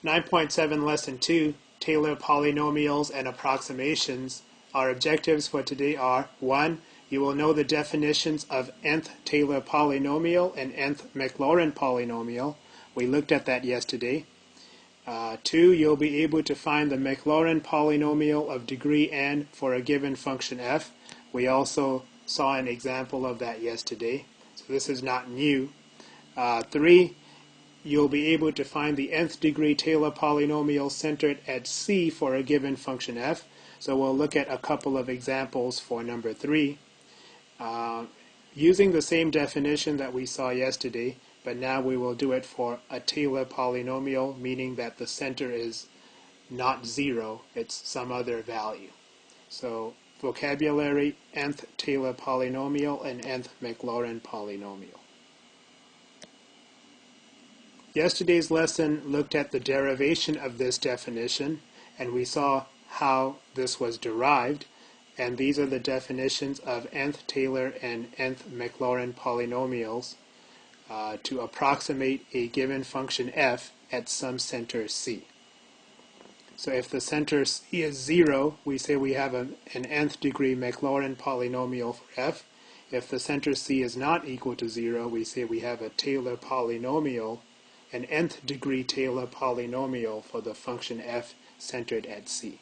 9.7 Lesson 2, Taylor Polynomials and Approximations. Our objectives for today are: 1. You will know the definitions of nth Taylor polynomial and nth Maclaurin polynomial. We looked at that yesterday. 2. You'll be able to find the Maclaurin polynomial of degree n for a given function f. We also saw an example of that yesterday, so this is not new. 3. You'll be able to find the nth degree Taylor polynomial centered at C for a given function f. So we'll look at a couple of examples for number 3. Using the same definition that we saw yesterday, but now we will do it for a Taylor polynomial, meaning that the center is not 0, it's some other value. So vocabulary: nth Taylor polynomial and nth Maclaurin polynomial. Yesterday's lesson looked at the derivation of this definition, and we saw how this was derived, and these are the definitions of nth Taylor and nth Maclaurin polynomials to approximate a given function f at some center C. So if the center C is 0, we say we have an nth degree Maclaurin polynomial for f. If the center C is not equal to 0, we say we have a Taylor polynomial, an nth degree Taylor polynomial for the function f centered at C.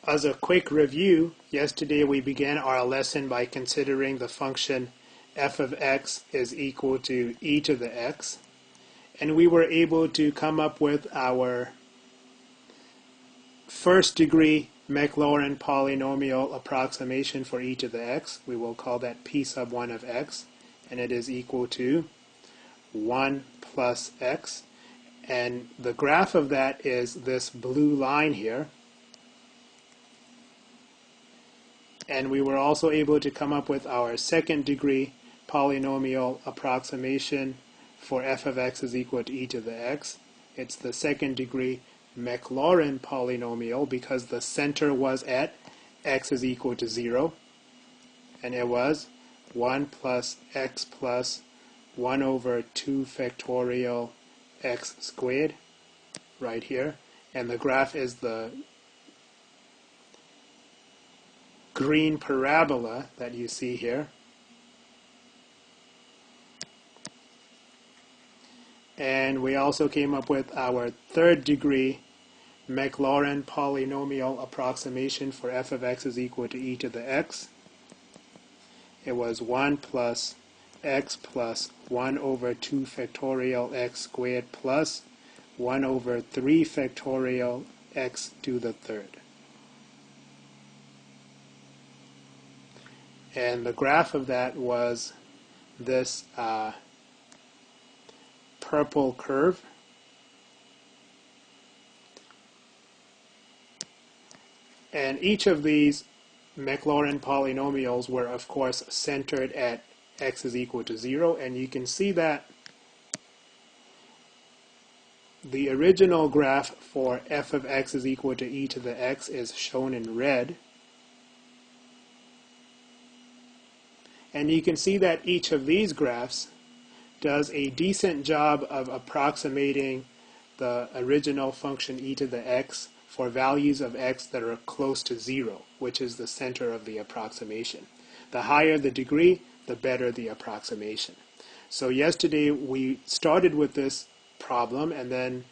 As a quick review, yesterday we began our lesson by considering the function f of x is equal to e to the x, and we were able to come up with our first degree Maclaurin polynomial approximation for e to the x. We will call that p sub 1 of x, and it is equal to 1 plus x, and the graph of that is this blue line here. And we were also able to come up with our second degree polynomial approximation for f of x is equal to e to the x. It's the second degree Maclaurin polynomial because the center was at x is equal to 0, and it was 1 plus x plus 1 over 2 factorial x squared right here, and the graph is the green parabola that you see here. And we also came up with our third degree Maclaurin polynomial approximation for f of x is equal to e to the x. It was 1 plus x plus 1 over 2 factorial x squared plus 1 over 3 factorial x to the third. And the graph of that was this purple curve. And each of these Maclaurin polynomials were, of course, centered at x is equal to 0, and you can see that the original graph for f of x is equal to e to the x is shown in red. And you can see that each of these graphs does a decent job of approximating the original function e to the x for values of x that are close to 0, which is the center of the approximation. The higher the degree, the better the approximation. So yesterday we started with this problem, and then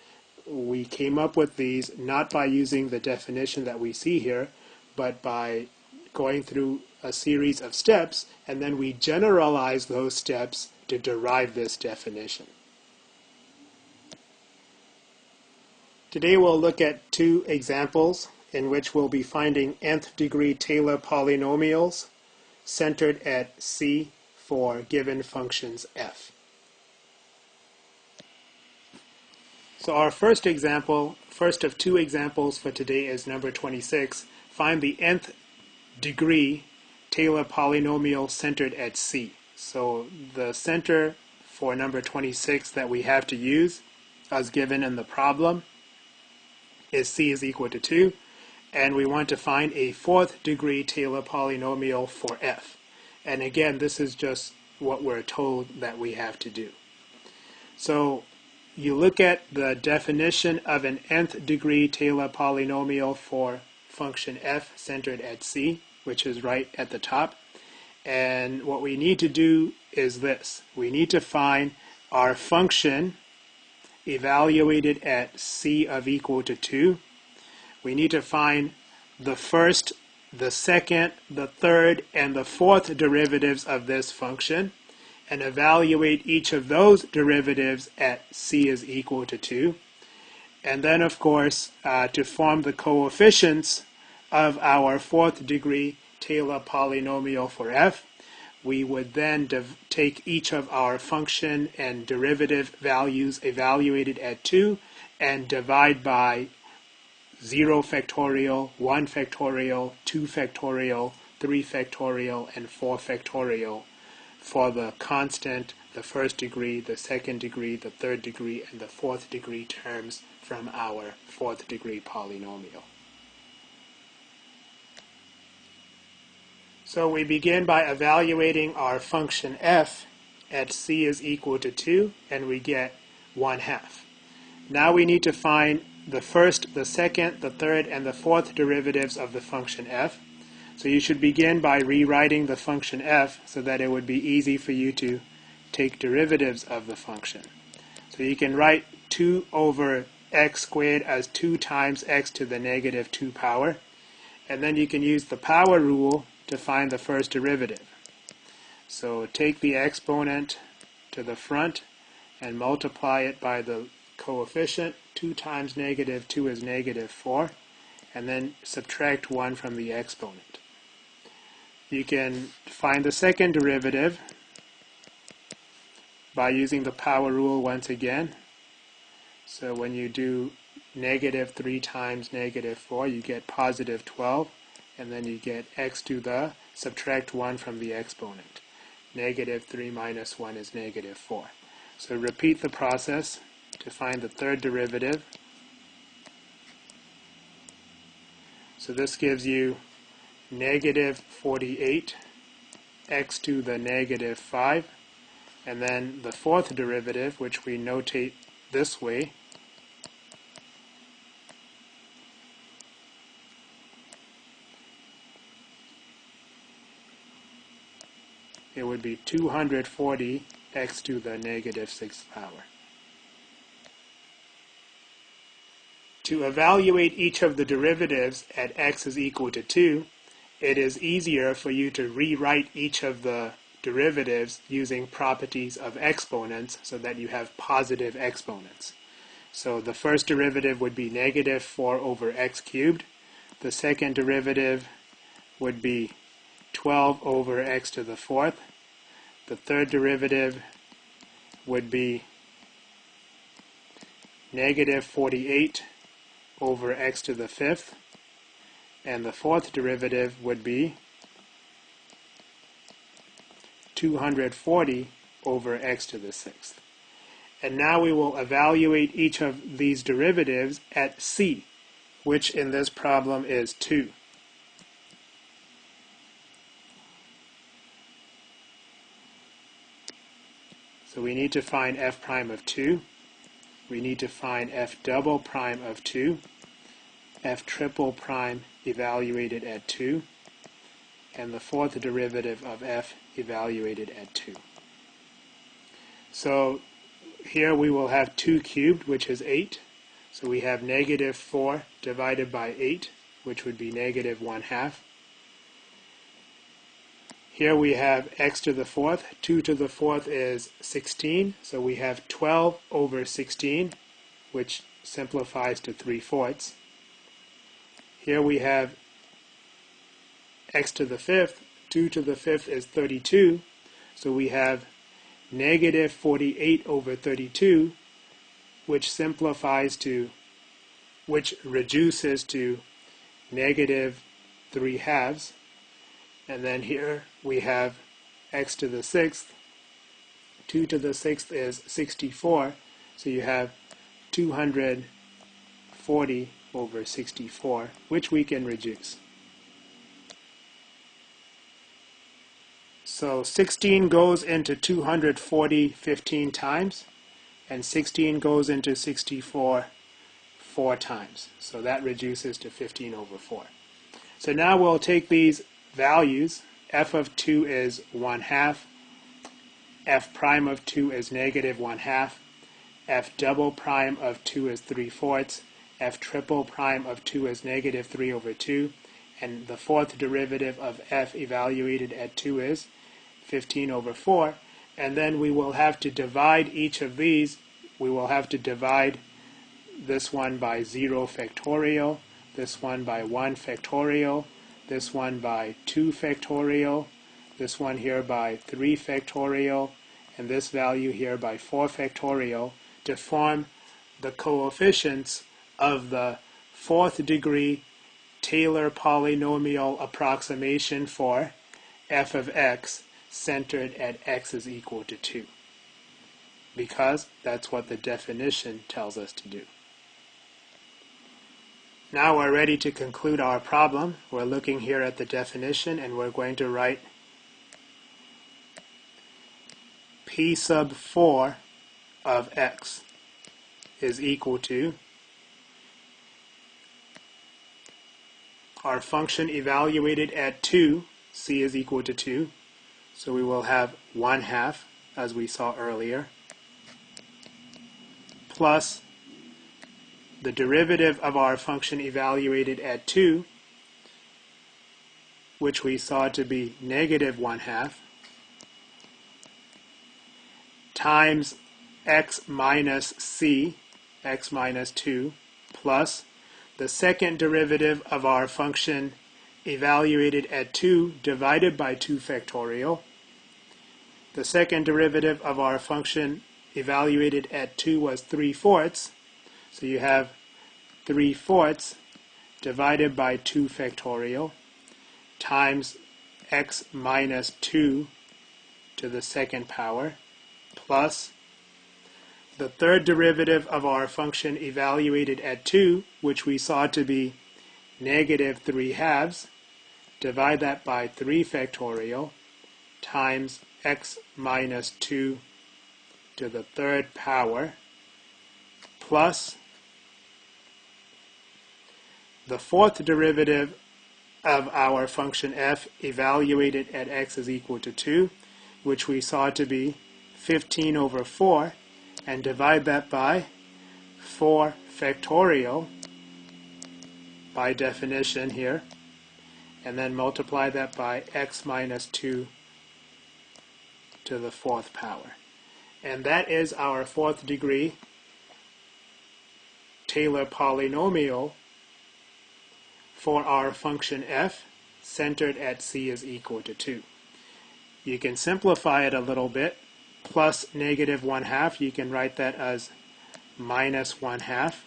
we came up with these not by using the definition that we see here, but by going through a series of steps, and then we generalize those steps to derive this definition. Today we'll look at two examples in which we'll be finding nth degree Taylor polynomials centered at C for given functions f. So our first example, first of two examples for today, is number 26. Find the nth degree Taylor polynomial centered at C. So the center for number 26 that we have to use, as given in the problem, is C is equal to 2, and we want to find a fourth degree Taylor polynomial for f. And again, this is just what we're told that we have to do. So you look at the definition of an nth degree Taylor polynomial for function f centered at c, which is right at the top. And what we need to do is this. We need to find our function evaluated at c of equal to 2. We need to find the first, the second, the third, and the fourth derivatives of this function, and evaluate each of those derivatives at c is equal to 2. And then, of course, to form the coefficients of our fourth degree Taylor polynomial for f, we would then take each of our function and derivative values evaluated at 2 and divide by 0 factorial, 1 factorial, 2 factorial, 3 factorial, and 4 factorial for the constant, the first degree, the second degree, the third degree, and the fourth degree terms from our fourth degree polynomial. So we begin by evaluating our function f at c is equal to 2, and we get 1/2. Now we need to find the first, the second, the third, and the fourth derivatives of the function f. So you should begin by rewriting the function f so that it would be easy for you to take derivatives of the function. So you can write 2 over x squared as 2 times x to the negative 2 power. And then you can use the power rule to find the first derivative. So take the exponent to the front and multiply it by the coefficient. 2 times negative 2 is negative 4. And then subtract 1 from the exponent. You can find the second derivative by using the power rule once again. So when you do negative 3 times negative 4, you get positive 12. And then you get x to the, subtract 1 from the exponent. Negative 3 minus 1 is negative 4. So repeat the process to find the third derivative. So this gives you negative 48 x to the negative 5. And then the fourth derivative, which we notate this way, it would be 240 x to the negative 6th power. To evaluate each of the derivatives at x is equal to 2, it is easier for you to rewrite each of the derivatives using properties of exponents so that you have positive exponents. So the first derivative would be negative 4 over x cubed. The second derivative would be 12 over x to the 4th. The third derivative would be negative 48 over x to the 5th. And the fourth derivative would be 240 over x to the 6th. And now we will evaluate each of these derivatives at c, which in this problem is 2. So we need to find f prime of 2. We need to find f double prime of 2. F triple prime evaluated at 2. And the fourth derivative of f evaluated at 2. So here we will have 2 cubed, which is 8. So we have negative 4 divided by 8, which would be negative 1/2. Here we have x to the 4th. 2 to the 4th is 16. So we have 12 over 16, which simplifies to 3/4. Here we have x to the 5th. 2 to the 5th is 32. So we have negative 48 over 32, which simplifies to, which reduces to negative 3/2. And then here we have x to the 6th. 2 to the 6th is 64. So you have 240 over 64, which we can reduce. So 16 goes into 240 15 times. and 16 goes into 64 4 times. So that reduces to 15 over 4. So now we'll take these values. F of 2 is 1/2. F prime of 2 is negative 1/2. F double prime of 2 is 3/4. F triple prime of 2 is negative 3 over 2. And the fourth derivative of f evaluated at 2 is 15 over 4. And then we will have to divide each of these. We will have to divide this one by 0 factorial, this one by 1 factorial, this one by 2 factorial, this one here by 3 factorial, and this value here by 4 factorial to form the coefficients of the fourth degree Taylor polynomial approximation for f of x centered at x is equal to 2. Because that's what the definition tells us to do. Now we're ready to conclude our problem. We're looking here at the definition, and we're going to write p sub 4 of x is equal to our function evaluated at 2, c is equal to 2, so we will have 1/2, as we saw earlier, plus the derivative of our function evaluated at 2, which we saw to be negative 1/2, times x minus c, x minus 2, plus the second derivative of our function evaluated at 2 divided by 2 factorial. The second derivative of our function evaluated at 2 was 3/4. So you have 3/4 divided by 2 factorial times x minus 2 to the second power plus the third derivative of our function evaluated at 2, which we saw to be negative 3/2, divide that by 3 factorial times x minus 2 to the third power plus the fourth derivative of our function f evaluated at x is equal to 2, which we saw to be 15 over 4, and divide that by 4 factorial by definition here, and then multiply that by x minus 2 to the fourth power. And that is our fourth degree Taylor polynomial for our function f centered at c is equal to 2. You can simplify it a little bit. Plus negative 1/2, you can write that as minus 1/2.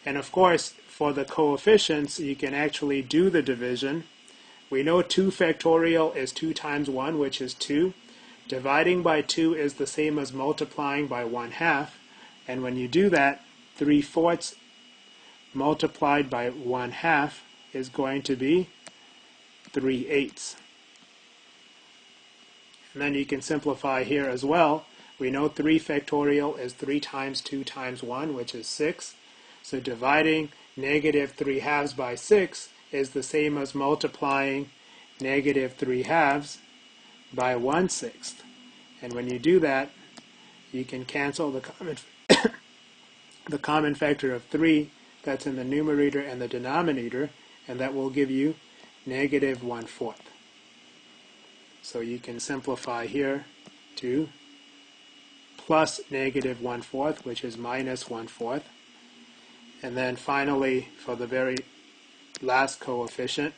And of course, for the coefficients, you can actually do the division. We know 2 factorial is 2 times 1, which is 2. Dividing by 2 is the same as multiplying by 1/2. And when you do that, 3/4 multiplied by 1/2 is going to be 3/8. And then you can simplify here as well. We know 3 factorial is 3 times 2 times 1, which is 6. So dividing negative 3/2 by 6 is the same as multiplying negative 3/2 by 1/6. And when you do that, you can cancel the common factor of 3 that's in the numerator and the denominator, and that will give you negative 1/4. So you can simplify here to plus negative 1/4, which is minus 1/4. And then finally, for the very last coefficient,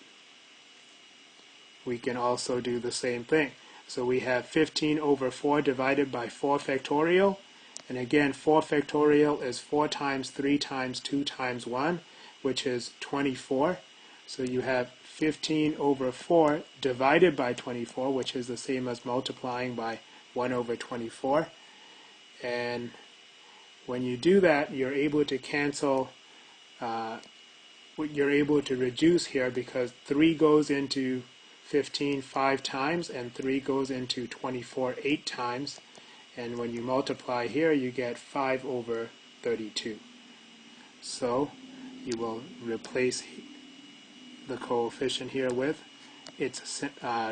we can also do the same thing. So we have 15 over 4 divided by 4 factorial. And again, 4 factorial is 4 times 3 times 2 times 1, which is 24. So you have 15 over 4 divided by 24, which is the same as multiplying by 1 over 24. And when you do that, you're able to cancel, you're able to reduce here because 3 goes into 15 5 times and 3 goes into 24 8 times. And when you multiply here, you get 5 over 32. So you will replace the coefficient here with its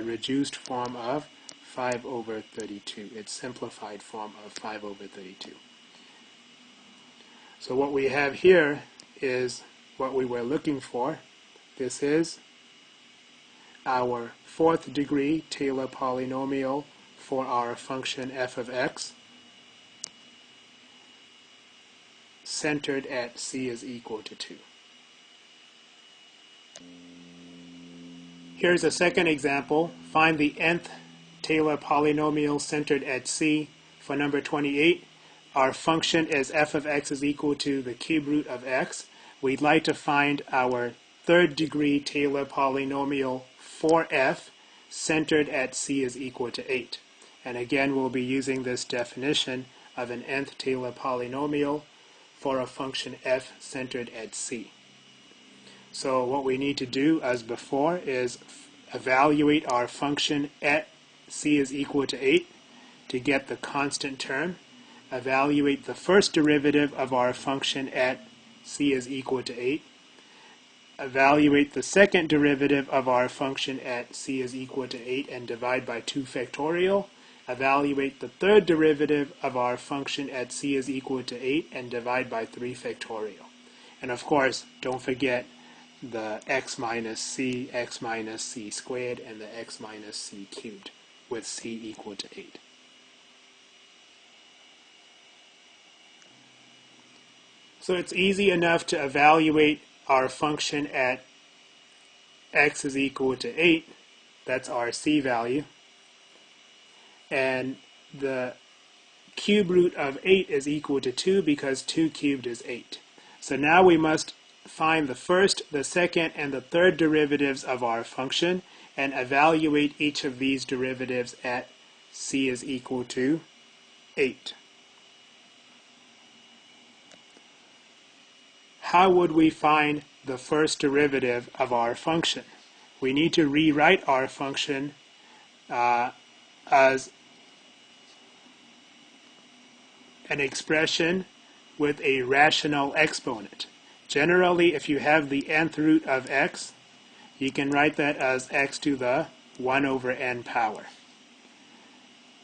reduced form of 5 over 32, its simplified form of 5 over 32. So what we have here is what we were looking for. This is our fourth degree Taylor polynomial for our function f of x, centered at c is equal to 2. Here's a second example. Find the nth Taylor polynomial centered at c for number 28. Our function is f of x is equal to the cube root of x. We'd like to find our third degree Taylor polynomial for f centered at c is equal to 8. And again, we'll be using this definition of an nth Taylor polynomial for a function f centered at c. So what we need to do, as before, is evaluate our function at c is equal to 8 to get the constant term. Evaluate the first derivative of our function at c is equal to 8. Evaluate the second derivative of our function at c is equal to 8 and divide by 2 factorial. Evaluate the third derivative of our function at c is equal to 8 and divide by 3 factorial. And of course, don't forget the x minus c squared, and the x minus c cubed with c equal to 8. So it's easy enough to evaluate our function at x is equal to 8. That's our c value. And the cube root of 8 is equal to 2 because 2 cubed is 8. So now we must find the first, the second, and the third derivatives of our function and evaluate each of these derivatives at c is equal to 8. How would we find the first derivative of our function? We need to rewrite our function as an expression with a rational exponent. Generally, if you have the nth root of x, you can write that as x to the 1 over n power.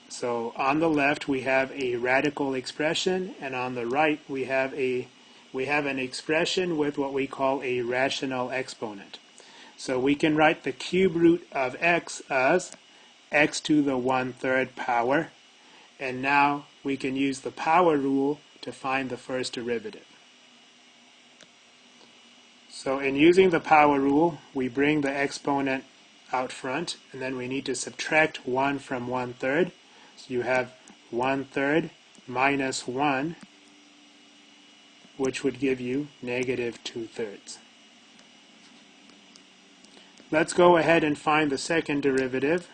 So on the left we have a radical expression, and on the right we have an expression with what we call a rational exponent. So we can write the cube root of x as x to the 1/3 power, and now we can use the power rule to find the first derivative. So in using the power rule, we bring the exponent out front, and then we need to subtract 1 from 1/3. So you have 1/3 minus 1, which would give you negative 2/3. Let's go ahead and find the second derivative.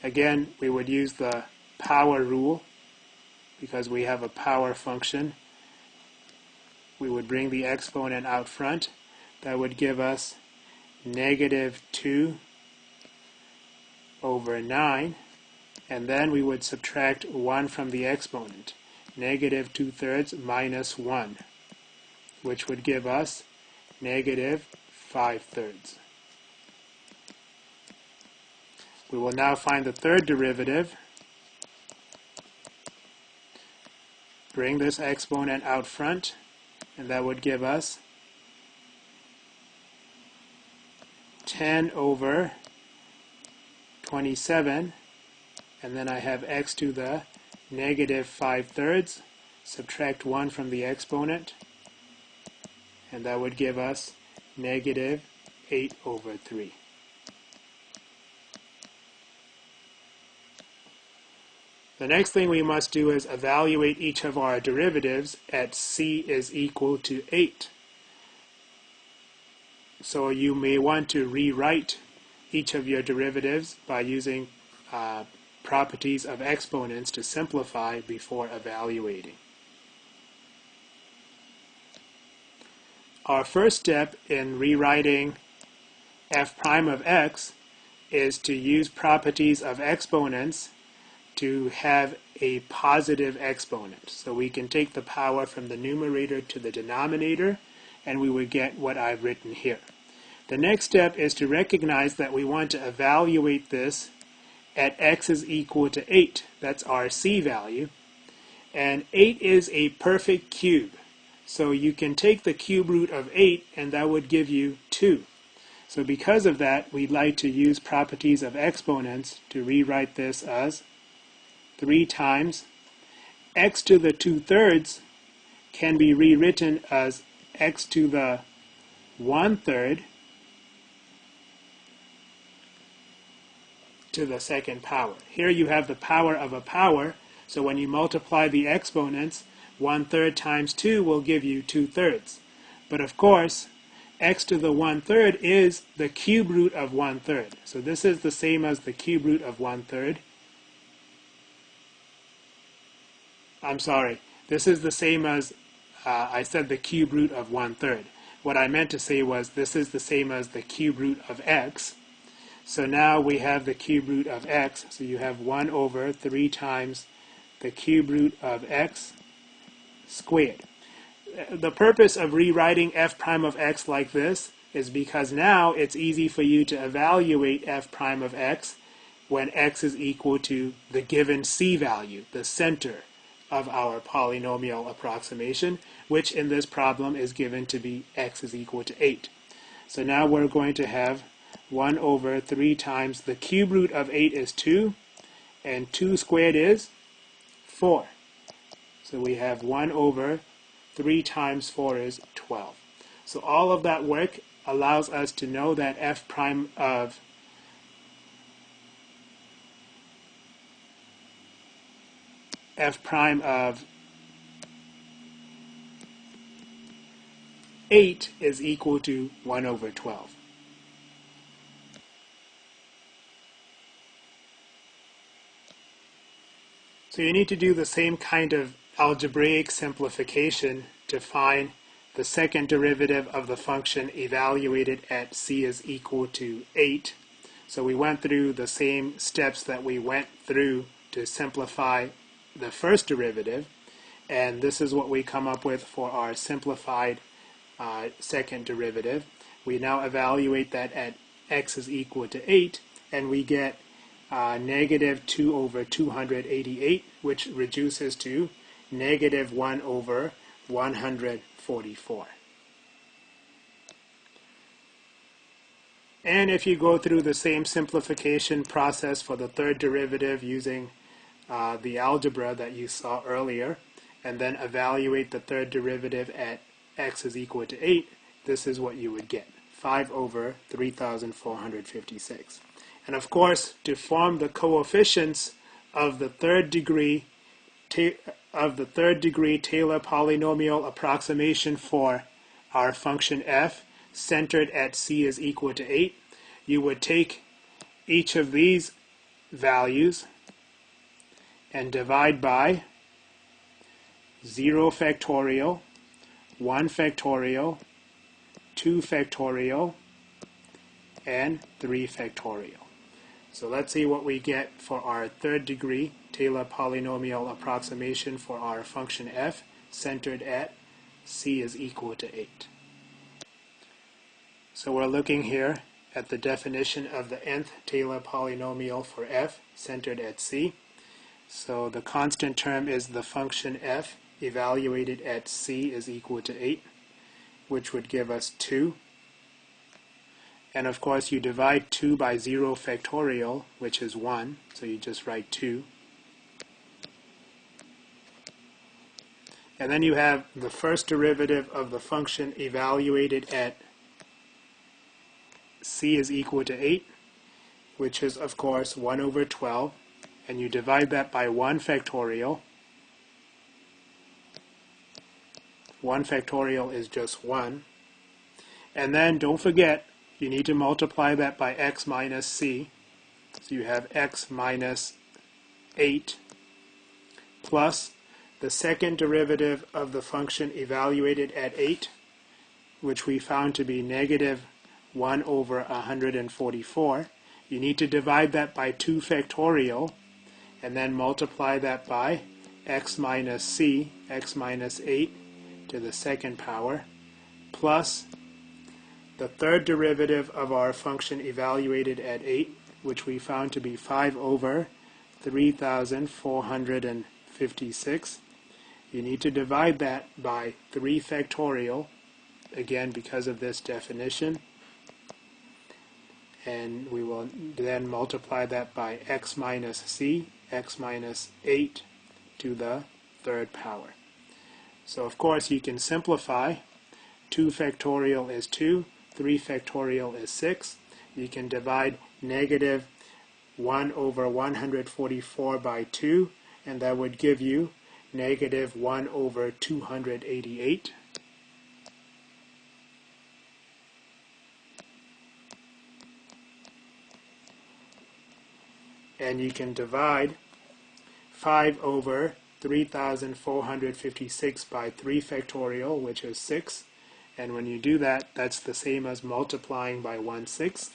Again, we would use the power rule because we have a power function. We would bring the exponent out front. That would give us negative 2 over 9. And then we would subtract 1 from the exponent. Negative 2/3 minus 1, which would give us negative 5/3. We will now find the third derivative. Bring this exponent out front, and that would give us 10 over 27, and then I have x to the negative 5/3, subtract 1 from the exponent, and that would give us negative 8 over 3. The next thing we must do is evaluate each of our derivatives at c is equal to 8. So you may want to rewrite each of your derivatives by using properties of exponents to simplify before evaluating. Our first step in rewriting f prime of x is to use properties of exponents to have a positive exponent. So we can take the power from the numerator to the denominator, and we would get what I've written here. The next step is to recognize that we want to evaluate this at x is equal to 8. That's our c value. And 8 is a perfect cube. So you can take the cube root of 8, and that would give you 2. So because of that, we'd like to use properties of exponents to rewrite this as 3 times x to the 2/3 can be rewritten as x to the 1/3 to the second power. Here you have the power of a power, so when you multiply the exponents, 1/3 times 2 will give you 2/3. But of course, x to the 1/3 is the cube root of 1/3. So this is the same as the cube root of 1/3. I'm sorry, this is the same as, I said the cube root of 1/3. What I meant to say was this is the same as the cube root of x. So now we have the cube root of x, so you have 1 over 3 times the cube root of x squared. The purpose of rewriting f prime of x like this is because now it's easy for you to evaluate f prime of x when x is equal to the given c value, the center of our polynomial approximation, which in this problem is given to be x is equal to 8. So now we're going to have 1 over 3 times the cube root of 8 is 2, and 2 squared is 4. So we have 1 over 3 times 4 is 12. So all of that work allows us to know that f prime of f prime of 8 is equal to 1 over 12. So you need to do the same kind of algebraic simplification to find the second derivative of the function evaluated at c is equal to 8. So we went through the same steps that we went through to simplify the first derivative, and this is what we come up with for our simplified second derivative. We now evaluate that at x is equal to 8, and we get negative 2 over 288, which reduces to negative 1 over 144. And if you go through the same simplification process for the third derivative using the algebra that you saw earlier, and then evaluate the third derivative at x is equal to 8, this is what you would get, 5 over 3,456. And of course, to form the coefficients of the third degree Taylor polynomial approximation for our function f centered at c is equal to 8, you would take each of these values and divide by 0 factorial, 1 factorial, 2 factorial, and 3 factorial. So let's see what we get for our third degree Taylor polynomial approximation for our function f centered at c is equal to 8. So we're looking here at the definition of the nth Taylor polynomial for f centered at c. So the constant term is the function f evaluated at c is equal to 8, which would give us 2. And of course you divide 2 by 0 factorial, which is 1, so you just write 2. And then you have the first derivative of the function evaluated at c is equal to 8, which is of course 1 over 12, and you divide that by 1 factorial. 1 factorial is just 1. And then don't forget, you need to multiply that by x minus c. So you have x minus 8 plus the second derivative of the function evaluated at 8, which we found to be negative 1 over 144. You need to divide that by 2 factorial, and then multiply that by x minus c, x minus 8 to the second power, plus the third derivative of our function evaluated at 8, which we found to be 5 over 3,456. You need to divide that by 3 factorial, again because of this definition, and we will then multiply that by x minus c, x minus 8 to the third power. So of course you can simplify. 2 factorial is 2, 3 factorial is 6. You can divide negative 1 over 144 by 2, and that would give you negative 1 over 288. And you can divide 5 over 3,456 by 3 factorial, which is 6. And when you do that, that's the same as multiplying by 1/6.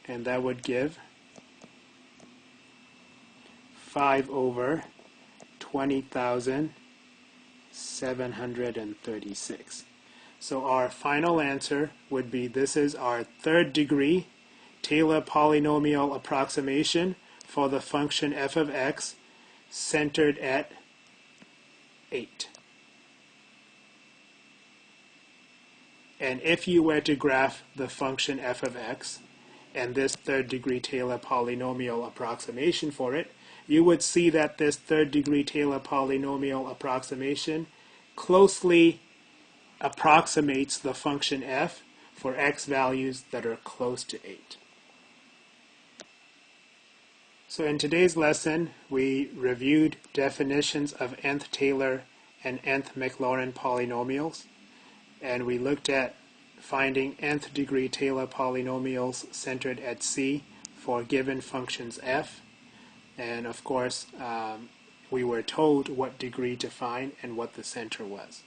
And that would give 5 over 20,736. So our final answer would be, this is our third degree Taylor polynomial approximation for the function f of x centered at 8. And if you were to graph the function f of x and this third degree Taylor polynomial approximation for it, you would see that this third degree Taylor polynomial approximation closely approximates the function f for x values that are close to 8. So in today's lesson, we reviewed definitions of nth Taylor and nth Maclaurin polynomials, and we looked at finding nth degree Taylor polynomials centered at C for given functions f. And of course, we were told what degree to find and what the center was.